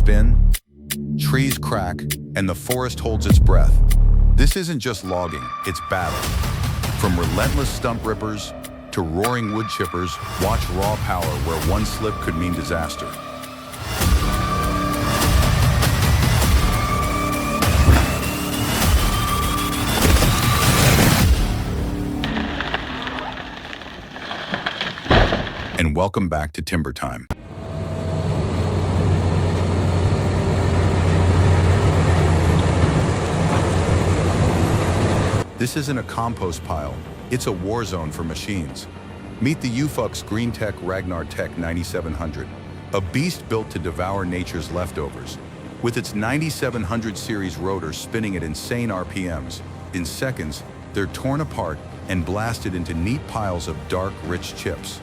spin, trees crack, and the forest holds its breath. This isn't just logging, it's battle. From relentless stump rippers to roaring wood chippers, watch raw power where one slip could mean disaster. And welcome back to Timber Time. This isn't a compost pile, it's a war zone for machines. Meet the UFUX GreenTech Ragnar Tech 9700, a beast built to devour nature's leftovers. With its 9700 series rotor spinning at insane RPMs, in seconds, they're torn apart and blasted into neat piles of dark, rich chips.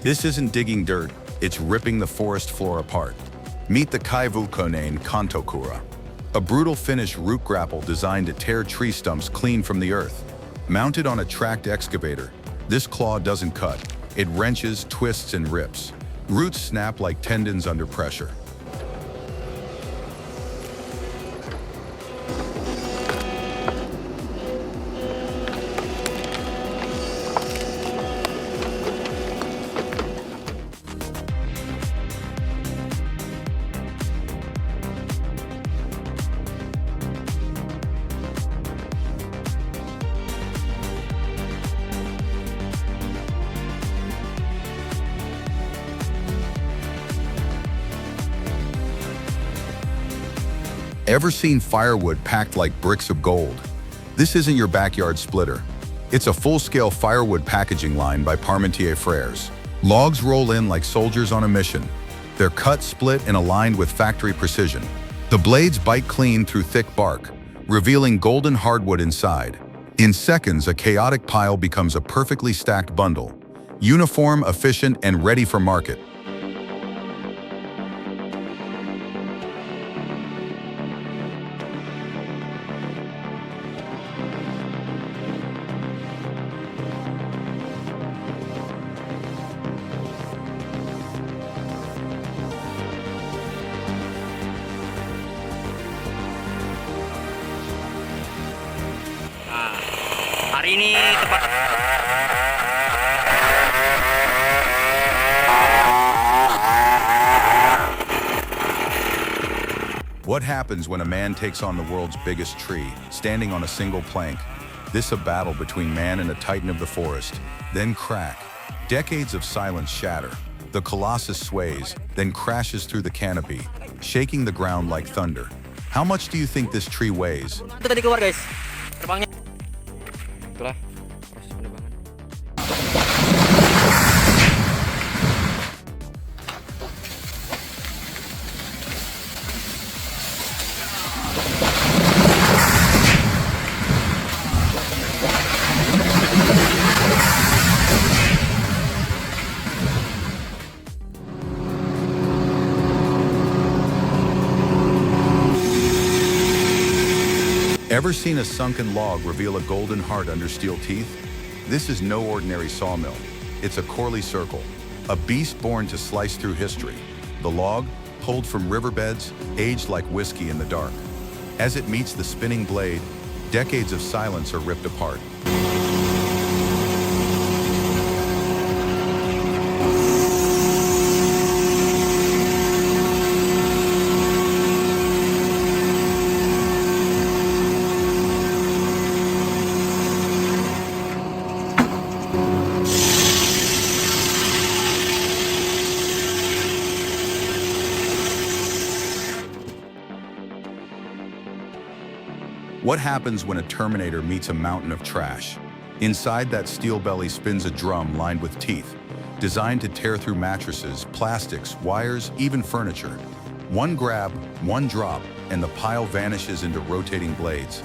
This isn't digging dirt, it's ripping the forest floor apart. Meet the Kaivulkonane Kantokura, a brutal Finnish root grapple designed to tear tree stumps clean from the earth. Mounted on a tracked excavator, this claw doesn't cut. It wrenches, twists, and rips. Roots snap like tendons under pressure. Ever seen firewood packed like bricks of gold? This isn't your backyard splitter. It's a full-scale firewood packaging line by Parmentier Frères. Logs roll in like soldiers on a mission. They're cut, split, and aligned with factory precision. The blades bite clean through thick bark, revealing golden hardwood inside. In seconds, a chaotic pile becomes a perfectly stacked bundle. Uniform, efficient, and ready for market. Hari ini tepat. What happens when a man takes on the world's biggest tree, standing on a single plank? This a battle between man and a titan of the forest. Then crack. Decades of silence shatter. The colossus sways, then crashes through the canopy, shaking the ground like thunder. How much do you think this tree weighs? Itu tadi keluar guys. Terbangnya. Itulah proses penerbangan. Ever seen a sunken log reveal a golden heart under steel teeth? This is no ordinary sawmill. It's a Corley circle, a beast born to slice through history. The log, pulled from riverbeds, aged like whiskey in the dark. As it meets the spinning blade, decades of silence are ripped apart. What happens when a Terminator meets a mountain of trash? Inside that steel belly spins a drum lined with teeth, designed to tear through mattresses, plastics, wires, even furniture. One grab, one drop, and the pile vanishes into rotating blades.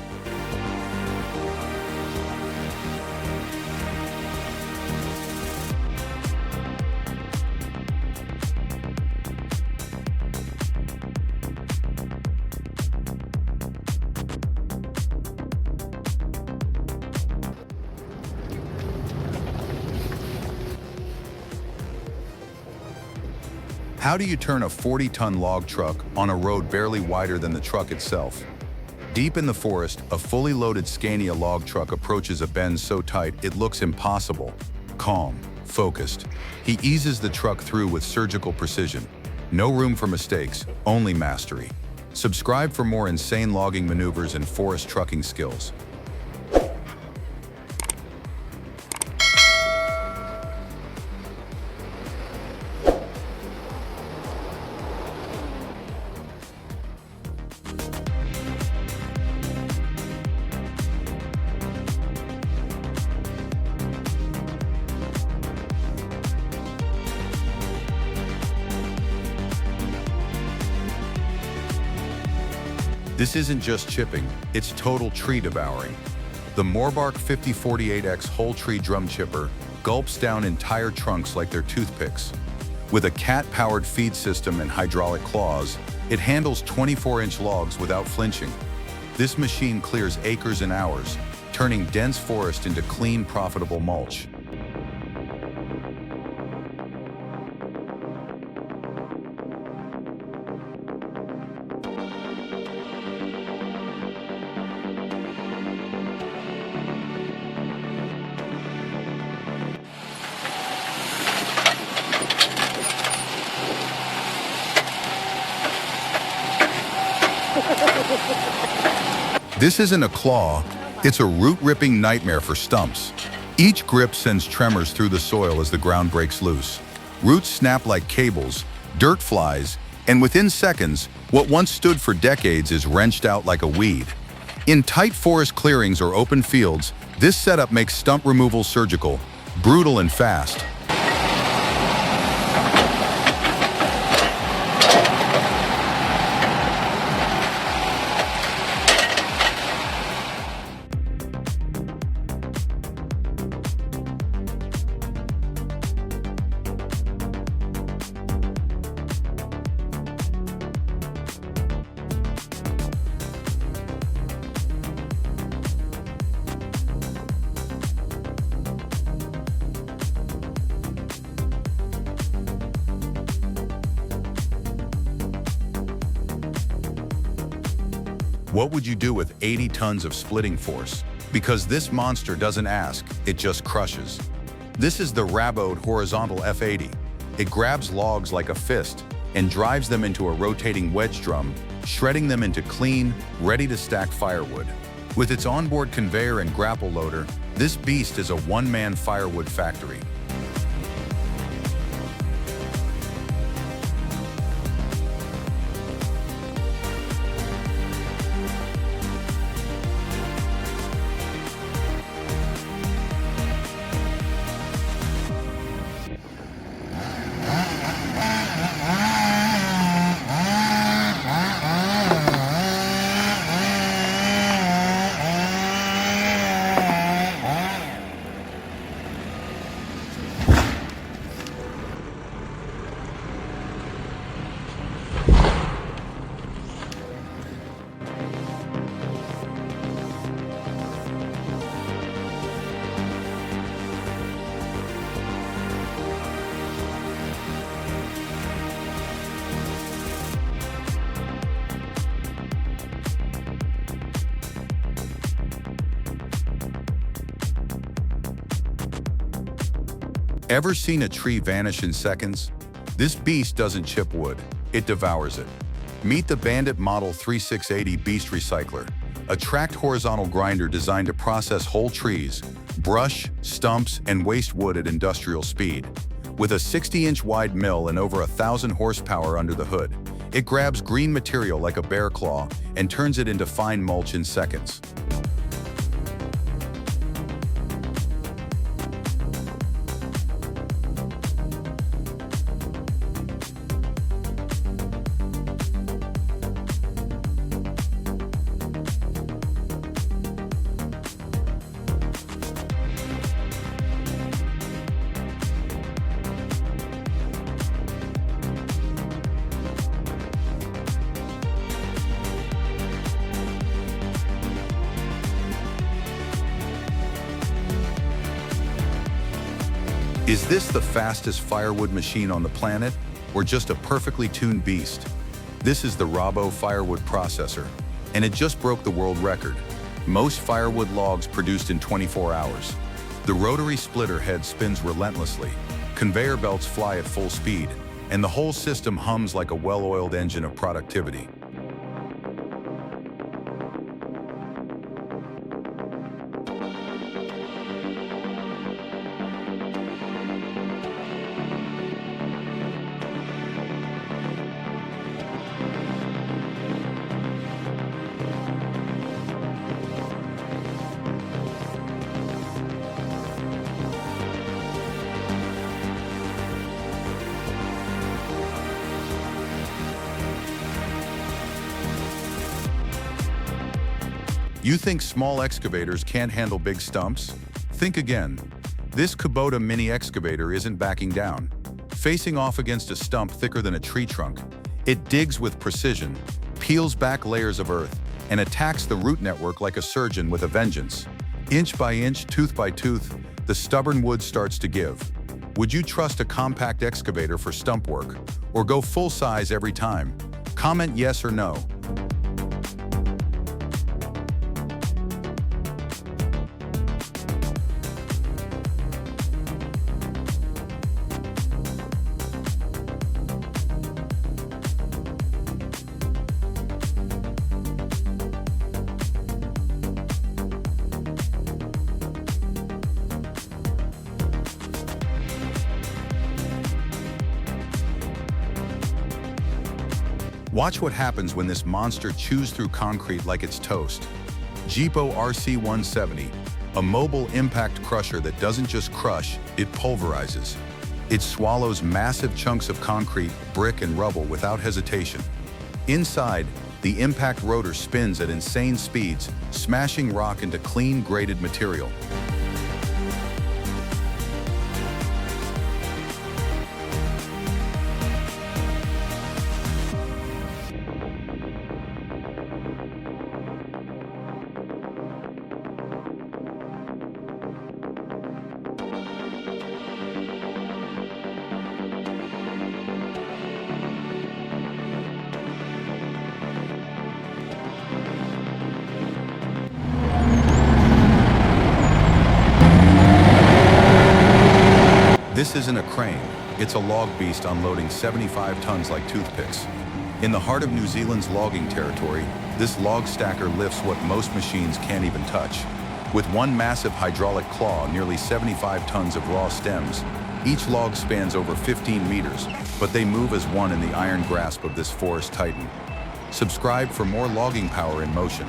How do you turn a 40-ton log truck on a road barely wider than the truck itself? Deep in the forest, a fully loaded Scania log truck approaches a bend so tight it looks impossible. Calm, focused, he eases the truck through with surgical precision. No room for mistakes, only mastery. Subscribe for more insane logging maneuvers and forest trucking skills. This isn't just chipping, it's total tree devouring. The Morbark 5048X whole tree drum chipper gulps down entire trunks like they're toothpicks. With a cat-powered feed system and hydraulic claws, it handles 24-inch logs without flinching. This machine clears acres in hours, turning dense forest into clean, profitable mulch. This isn't a claw, it's a root-ripping nightmare for stumps. Each grip sends tremors through the soil as the ground breaks loose. Roots snap like cables, dirt flies, and within seconds, what once stood for decades is wrenched out like a weed. In tight forest clearings or open fields, this setup makes stump removal surgical, brutal and fast. What would you do with 80 tons of splitting force? Because this monster doesn't ask, it just crushes. This is the Rabode horizontal F80. It grabs logs like a fist and drives them into a rotating wedge drum, shredding them into clean, ready-to-stack firewood. With its onboard conveyor and grapple loader, this beast is a one-man firewood factory. Ever seen a tree vanish in seconds? This beast doesn't chip wood, it devours it. Meet the Bandit Model 3680 Beast Recycler, a tracked horizontal grinder designed to process whole trees, brush, stumps, and waste wood at industrial speed. With a 60-inch wide mill and over 1,000 horsepower under the hood, it grabs green material like a bear claw and turns it into fine mulch in seconds. Is this the fastest firewood machine on the planet, or just a perfectly tuned beast? This is the Robo Firewood Processor, and it just broke the world record. Most firewood logs produced in 24 hours. The rotary splitter head spins relentlessly, conveyor belts fly at full speed, and the whole system hums like a well-oiled engine of productivity. You think small excavators can't handle big stumps? Think again. This Kubota mini excavator isn't backing down. Facing off against a stump thicker than a tree trunk, it digs with precision, peels back layers of earth, and attacks the root network like a surgeon with a vengeance. Inch by inch, tooth by tooth, the stubborn wood starts to give. Would you trust a compact excavator for stump work, or go full size every time? Comment yes or no. Watch what happens when this monster chews through concrete like it's toast. Jeepo RC170, a mobile impact crusher that doesn't just crush, it pulverizes. It swallows massive chunks of concrete, brick, and rubble without hesitation. Inside, the impact rotor spins at insane speeds, smashing rock into clean, graded material. This isn't a crane, it's a log beast unloading 75 tons like toothpicks. In the heart of New Zealand's logging territory, this log stacker lifts what most machines can't even touch. With one massive hydraulic claw, nearly 75 tons of raw stems, each log spans over 15 meters, but they move as one in the iron grasp of this forest titan. Subscribe for more logging power in motion.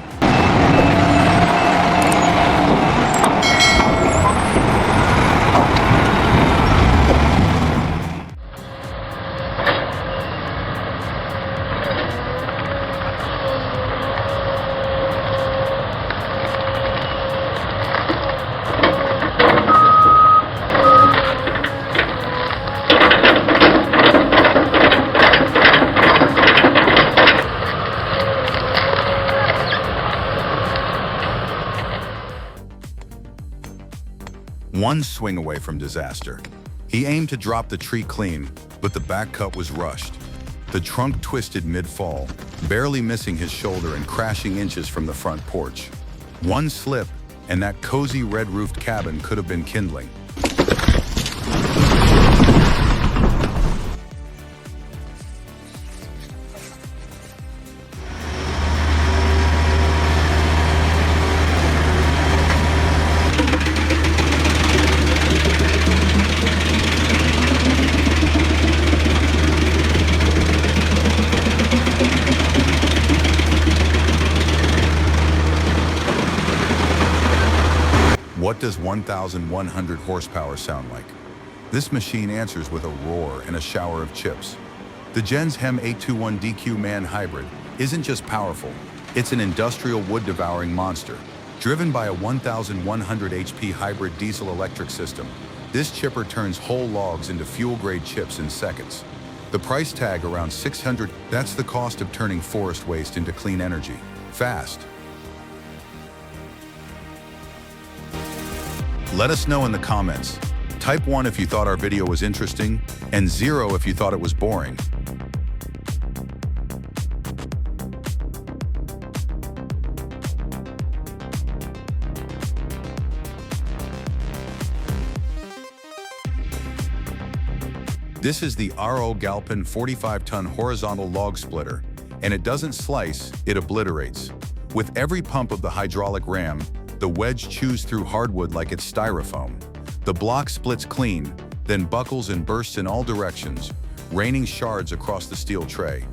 One swing away from disaster. He aimed to drop the tree clean, but the back cut was rushed. The trunk twisted mid-fall, barely missing his shoulder and crashing inches from the front porch. One slip, and that cozy red-roofed cabin could have been kindling. What does 1,100 horsepower sound like? This machine answers with a roar and a shower of chips. The Gens Hem 821DQ Man Hybrid isn't just powerful, it's an industrial wood-devouring monster. Driven by a 1,100 HP hybrid diesel-electric system, this chipper turns whole logs into fuel-grade chips in seconds. The price tag around $600, that's the cost of turning forest waste into clean energy. Fast. Let us know in the comments. Type 1 if you thought our video was interesting, and 0 if you thought it was boring. This is the RO Galpin 45-ton horizontal log splitter, and it doesn't slice, it obliterates. With every pump of the hydraulic ram, the wedge chews through hardwood like it's styrofoam. The block splits clean, then buckles and bursts in all directions, raining shards across the steel tray.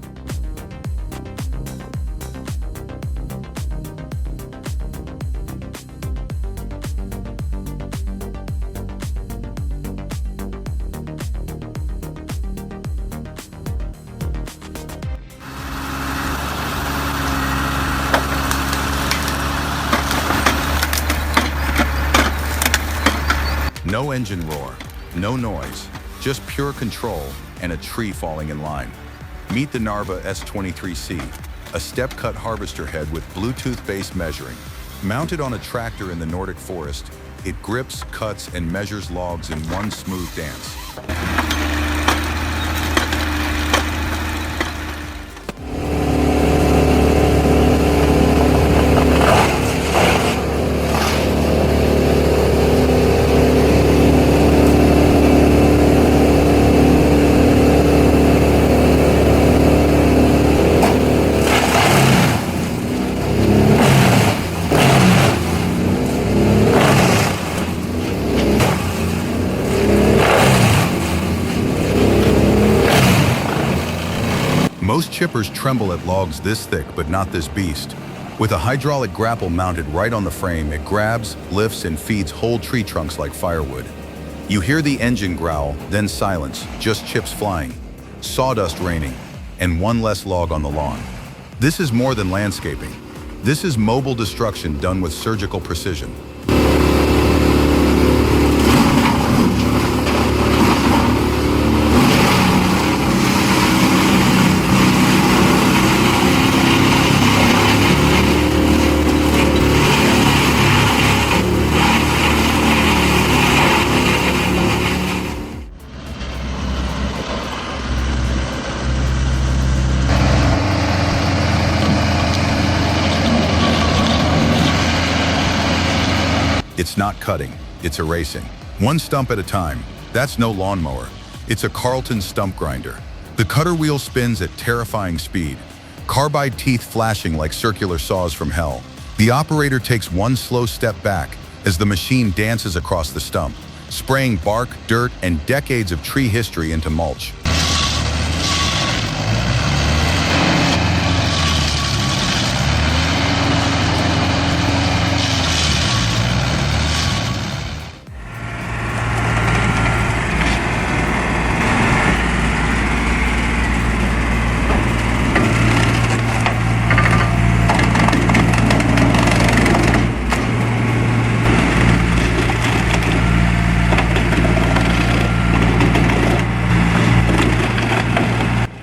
No engine roar, no noise, just pure control and a tree falling in line. Meet the Narva S23C, a step-cut harvester head with Bluetooth-based measuring. Mounted on a tractor in the Nordic forest, it grips, cuts, and measures logs in one smooth dance. Most chippers tremble at logs this thick, but not this beast. With a hydraulic grapple mounted right on the frame, it grabs, lifts, and feeds whole tree trunks like firewood. You hear the engine growl, then silence, just chips flying, sawdust raining, and one less log on the lawn. This is more than landscaping. This is mobile destruction done with surgical precision. It's not cutting, it's erasing. One stump at a time. That's no lawnmower. It's a Carlton stump grinder. The cutter wheel spins at terrifying speed, carbide teeth flashing like circular saws from hell. The operator takes one slow step back as the machine dances across the stump, spraying bark, dirt, and decades of tree history into mulch.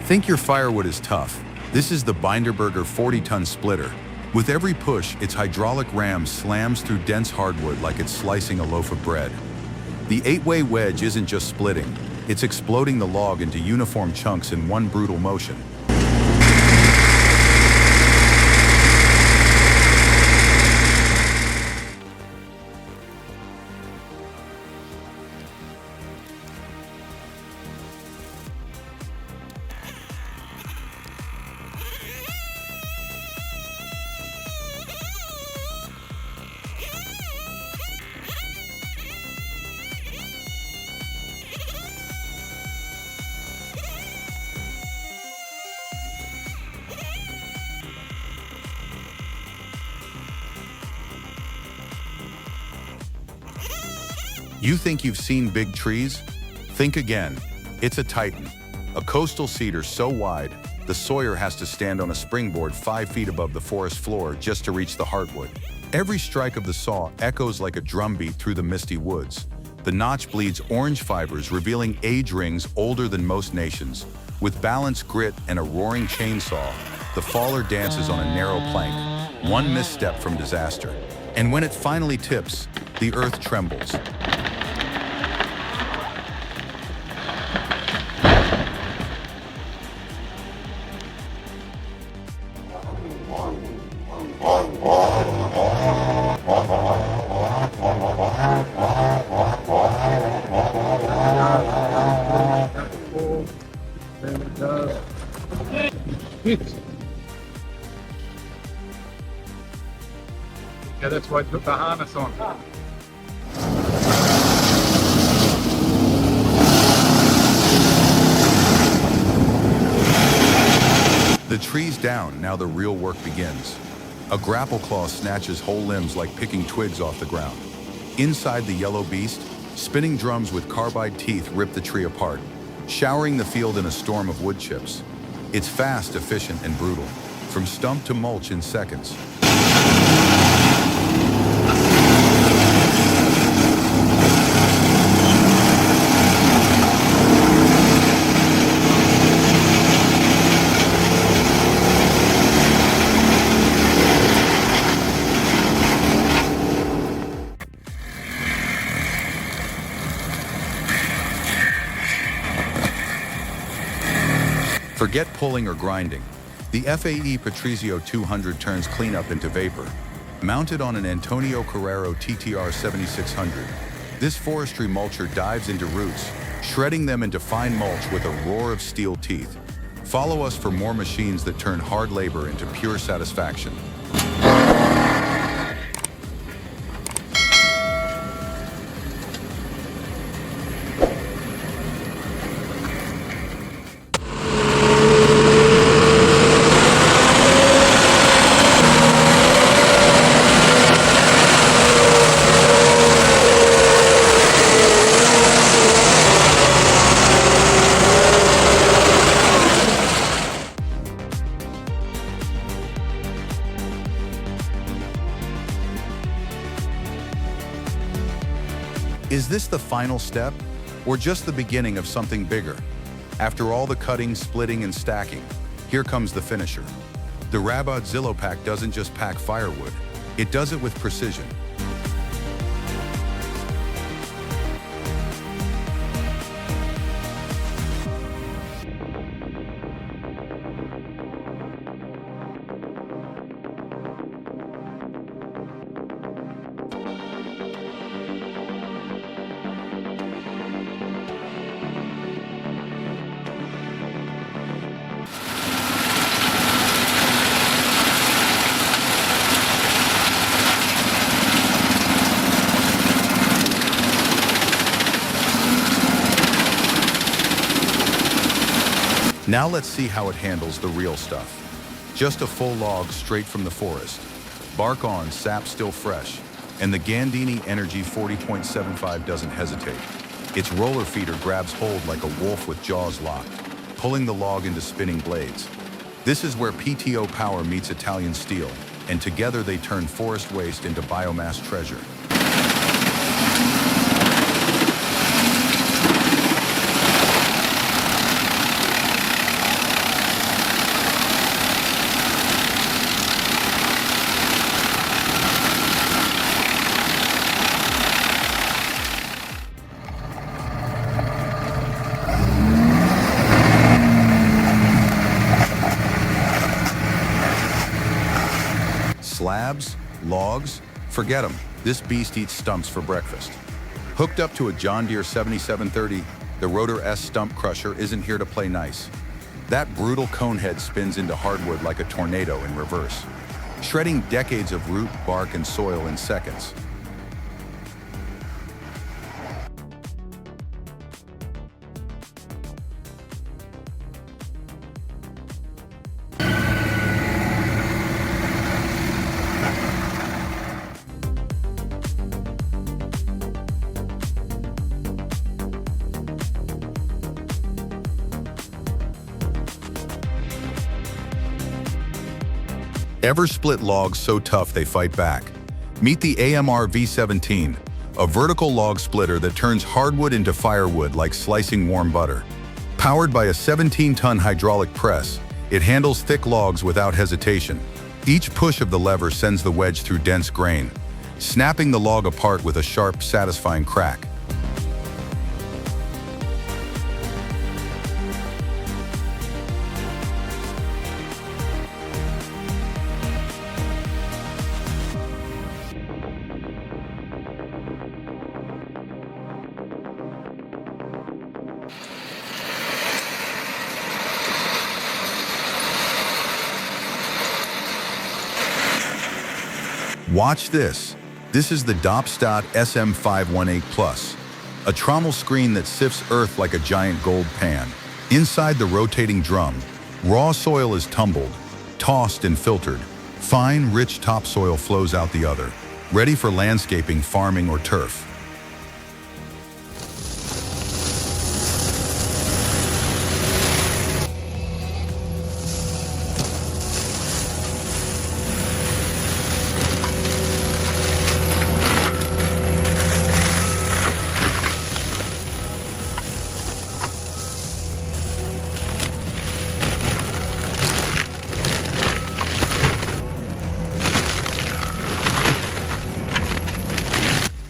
Think your firewood is tough. This is the Binderberger 40-ton splitter. With every push, its hydraulic ram slams through dense hardwood like it's slicing a loaf of bread. The 8-way wedge isn't just splitting, it's exploding the log into uniform chunks in one brutal motion. You think you've seen big trees? Think again. It's a titan, a coastal cedar so wide, the sawyer has to stand on a springboard 5 feet above the forest floor just to reach the heartwood. Every strike of the saw echoes like a drumbeat through the misty woods. The notch bleeds orange fibers, revealing age rings older than most nations. With balanced grit and a roaring chainsaw, the faller dances on a narrow plank, one misstep from disaster. And when it finally tips, the earth trembles. Yeah, that's why I put the harness on. The tree's down, now the real work begins. A grapple claw snatches whole limbs like picking twigs off the ground. Inside the yellow beast, spinning drums with carbide teeth rip the tree apart, showering the field in a storm of wood chips. It's fast, efficient, and brutal, from stump to mulch in seconds. Forget pulling or grinding. The FAE Patrizio 200 turns cleanup into vapor. Mounted on an Antonio Carrero TTR 7600, this forestry mulcher dives into roots, shredding them into fine mulch with a roar of steel teeth. Follow us for more machines that turn hard labor into pure satisfaction. Is this the final step, or just the beginning of something bigger? After all the cutting, splitting, and stacking, here comes the finisher. The Rabot Zillopack doesn't just pack firewood, it does it with precision. Now let's see how it handles the real stuff. Just a full log straight from the forest. Bark on, sap still fresh. And the Gandini Energy 40.75 doesn't hesitate. Its roller feeder grabs hold like a wolf with jaws locked, pulling the log into spinning blades. This is where PTO power meets Italian steel, and together they turn forest waste into biomass treasure. Slabs, logs, forget them. This beast eats stumps for breakfast. Hooked up to a John Deere 7730, the Rotor S stump crusher isn't here to play nice. That brutal cone head spins into hardwood like a tornado in reverse, shredding decades of root, bark, and soil in seconds. Ever split logs so tough they fight back? Meet the AMR V17, a vertical log splitter that turns hardwood into firewood like slicing warm butter. Powered by a 17-ton hydraulic press, it handles thick logs without hesitation. Each push of the lever sends the wedge through dense grain, snapping the log apart with a sharp, satisfying crack. Watch this. This is the Dopstat SM518 Plus, a trommel screen that sifts earth like a giant gold pan. Inside the rotating drum, raw soil is tumbled, tossed and filtered. Fine, rich topsoil flows out the other, ready for landscaping, farming, or turf.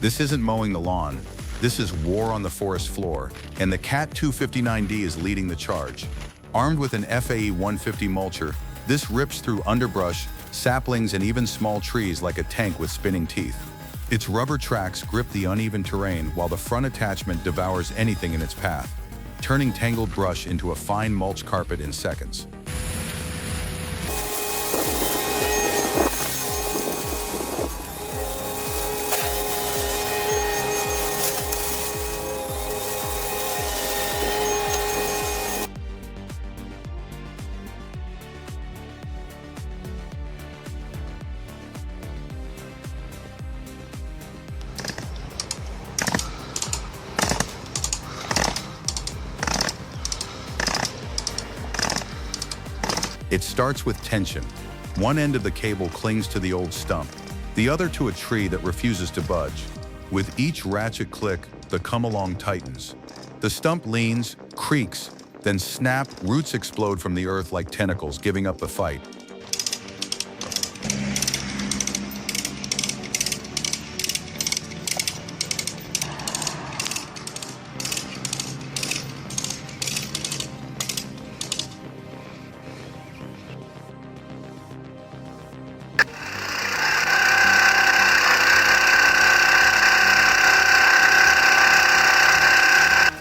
This isn't mowing the lawn. This is war on the forest floor, and the CAT 259D is leading the charge. Armed with an FAE 150 mulcher, this rips through underbrush, saplings, and even small trees like a tank with spinning teeth. Its rubber tracks grip the uneven terrain while the front attachment devours anything in its path, turning tangled brush into a fine mulch carpet in seconds. It starts with tension. One end of the cable clings to the old stump, the other to a tree that refuses to budge. With each ratchet click, the come-along tightens. The stump leans, creaks, then snap, roots explode from the earth like tentacles, giving up the fight.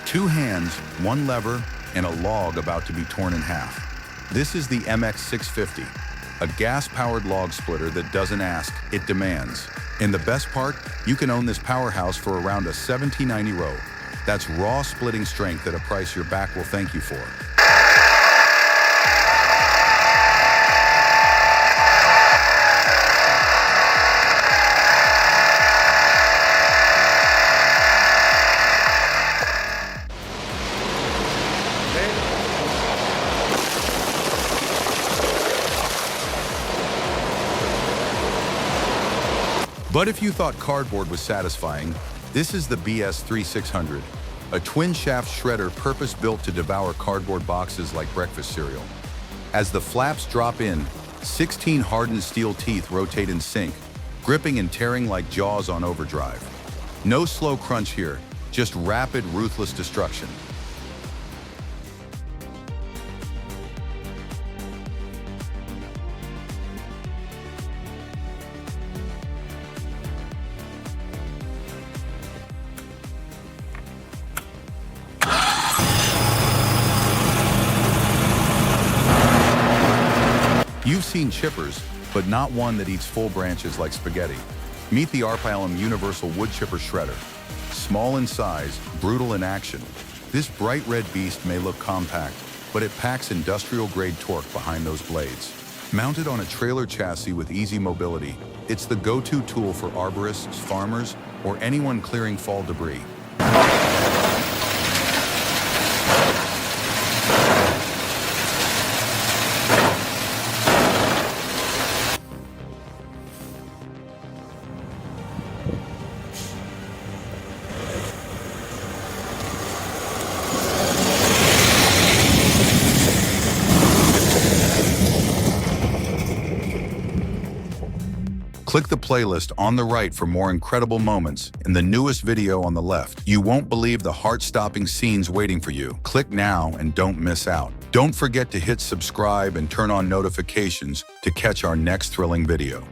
Two hands, one lever, and a log about to be torn in half. This is the MX650, a gas-powered log splitter that doesn't ask, it demands. And the best part, you can own this powerhouse for around a $17.90 row. That's raw splitting strength at a price your back will thank you for. But if you thought cardboard was satisfying, this is the BS3600, a twin-shaft shredder purpose-built to devour cardboard boxes like breakfast cereal. As the flaps drop in, 16 hardened steel teeth rotate in sync, gripping and tearing like jaws on overdrive. No slow crunch here, just rapid, ruthless destruction. You've seen chippers, but not one that eats full branches like spaghetti. Meet the Arpalum Universal Wood Chipper Shredder. Small in size, brutal in action, this bright red beast may look compact, but it packs industrial-grade torque behind those blades. Mounted on a trailer chassis with easy mobility, it's the go-to tool for arborists, farmers, or anyone clearing fall debris. Click the playlist on the right for more incredible moments and the newest video on the left. You won't believe the heart-stopping scenes waiting for you. Click now and don't miss out. Don't forget to hit subscribe and turn on notifications to catch our next thrilling video.